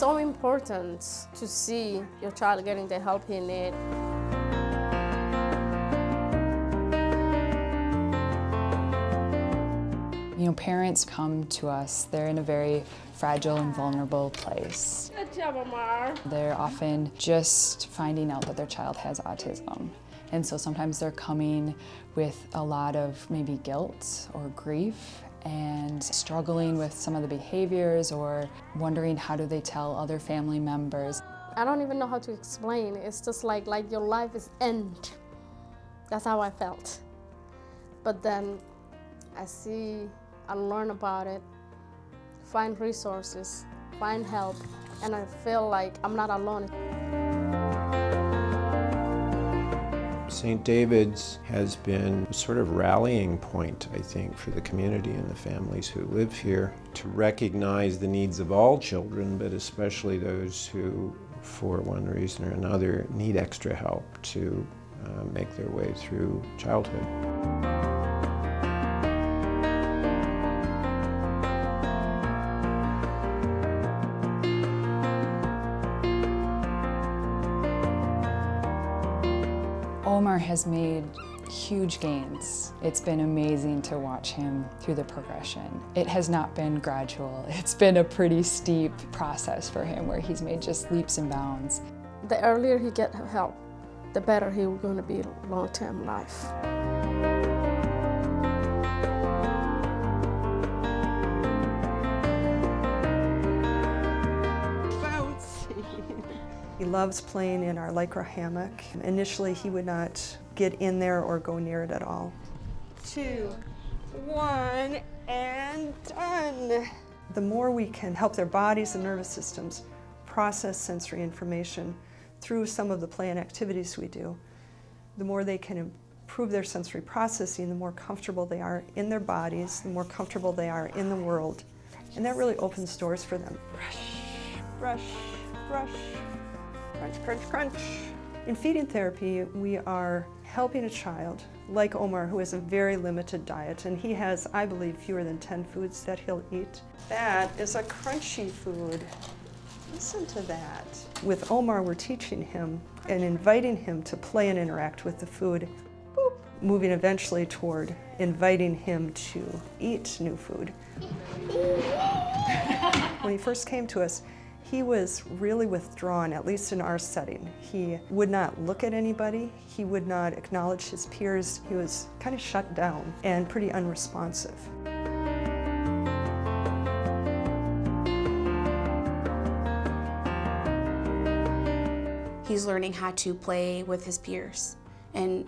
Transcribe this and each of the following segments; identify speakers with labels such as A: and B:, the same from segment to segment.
A: so important to see your child getting the help he needs.
B: You know, parents come to us, they're in a very fragile and vulnerable place.
A: Good job, Omar.
B: They're often just finding out that their child has autism. And so sometimes they're coming with a lot of maybe guilt or grief and struggling with some of the behaviors or wondering how do they tell other family members.
A: I don't even know how to explain. It's just like your life is end. That's how I felt. But then I learn about it, find resources, find help, and I feel like I'm not alone.
C: St. David's has been a sort of rallying point, I think, for the community and the families who live here to recognize the needs of all children, but especially those who, for one reason or another, need extra help to make their way through childhood.
B: Omar has made huge gains. It's been amazing to watch him through the progression. It has not been gradual. It's been a pretty steep process for him where he's made just leaps and bounds.
A: The earlier he gets help, the better he's going to be long-term life.
D: He loves playing in our Lycra hammock. Initially, he would not get in there or go near it at all.
E: 2, 1, and done.
D: The more we can help their bodies and nervous systems process sensory information through some of the play and activities we do, the more they can improve their sensory processing, the more comfortable they are in their bodies, the more comfortable they are in the world. And that really opens doors for them.
E: Brush, brush, brush. Crunch, crunch, crunch.
D: In feeding therapy, we are helping a child like Omar, who has a very limited diet, and he has, I believe, fewer than 10 foods that he'll eat.
E: That is a crunchy food. Listen to that.
D: With Omar, we're teaching him and inviting him to play and interact with the food, boop, moving eventually toward inviting him to eat new food. When he first came to us, he was really withdrawn, at least in our setting. He would not look at anybody. He would not acknowledge his peers. He was kind of shut down and pretty unresponsive.
F: He's learning how to play with his peers. And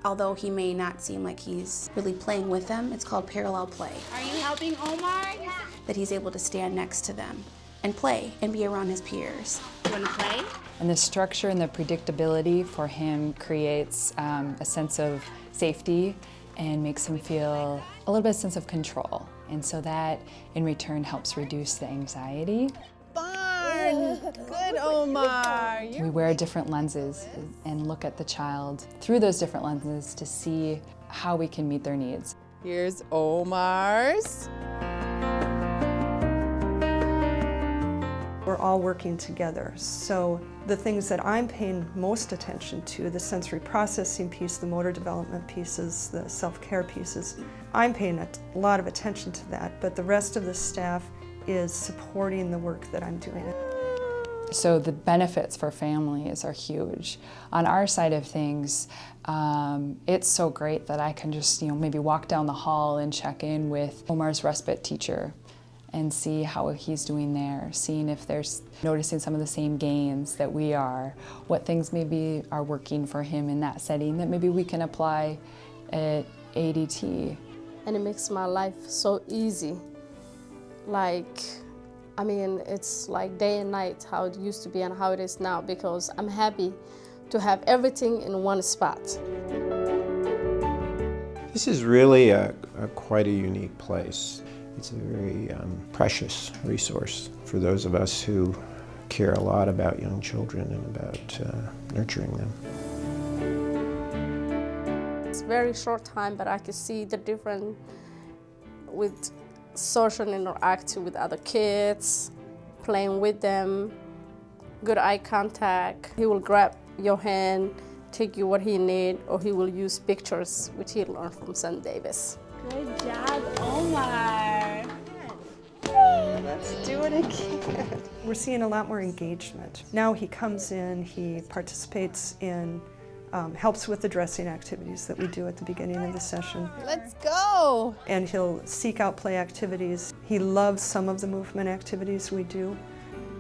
F: although he may not seem like he's really playing with them, it's called parallel play.
G: Are you helping Omar? Yeah.
F: That he's able to stand next to them and play and be around his peers.
G: You want to play?
B: And the structure and the predictability for him creates a sense of safety and makes him feel a little bit of sense of control. And so that in return helps reduce the anxiety.
E: Fun! Good, Omar!
B: We wear different lenses and look at the child through those different lenses to see how we can meet their needs.
E: Here's Omar's.
D: We're all working together. So the things that I'm paying most attention to, the sensory processing piece, the motor development pieces, the self-care pieces, I'm paying a lot of attention to that, but the rest of the staff is supporting the work that I'm doing.
B: So the benefits for families are huge. On our side of things, it's so great that I can just maybe walk down the hall and check in with Omar's respite teacher and see how he's doing there, seeing if they're noticing some of the same gains that we are, what things maybe are working for him in that setting that maybe we can apply at ADT.
A: And it makes my life so easy. It's like day and night how it used to be and how it is now, because I'm happy to have everything in one spot.
C: This is really quite a unique place. It's a very precious resource for those of us who care a lot about young children and about nurturing them.
A: It's a very short time, but I can see the difference with social interaction with other kids, playing with them, good eye contact. He will grab your hand, take you what he need, or he will use pictures, which he learned from St. Davis.
G: Good job, Omar.
D: Let's do it again. We're seeing a lot more engagement. Now he comes in, he participates in, helps with the dressing activities that we do at the beginning of the session.
E: Let's go.
D: And he'll seek out play activities. He loves some of the movement activities we do.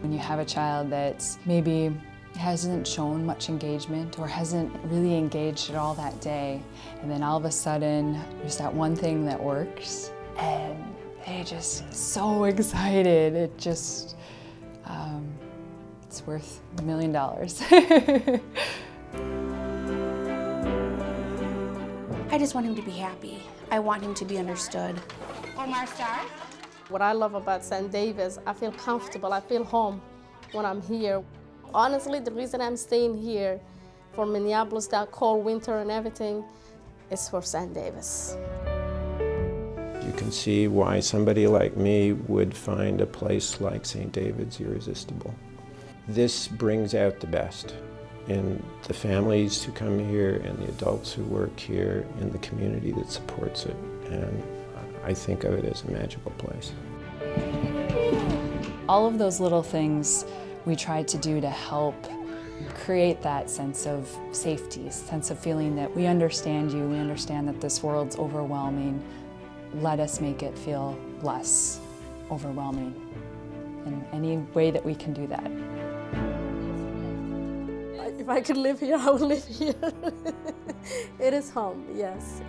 B: When you have a child that's maybe hasn't shown much engagement or hasn't really engaged at all that day, and then all of a sudden there's that one thing that works, and they're just so excited. It just, it's worth $1 million.
F: I just want him to be happy. I want him to be understood.
G: Omar, start.
A: What I love about St. Davis, I feel comfortable, I feel home when I'm here. Honestly, the reason I'm staying here for Minneapolis, that cold winter and everything, is for St. Davis.
C: You can see why somebody like me would find a place like St. David's irresistible. This brings out the best in the families who come here and the adults who work here and the community that supports it. And I think of it as a magical place.
B: All of those little things we tried to do to help create that sense of safety, sense of feeling that we understand you, we understand that this world's overwhelming. Let us make it feel less overwhelming in any way that we can do that.
A: If I could live here, I would live here. It is home, yes.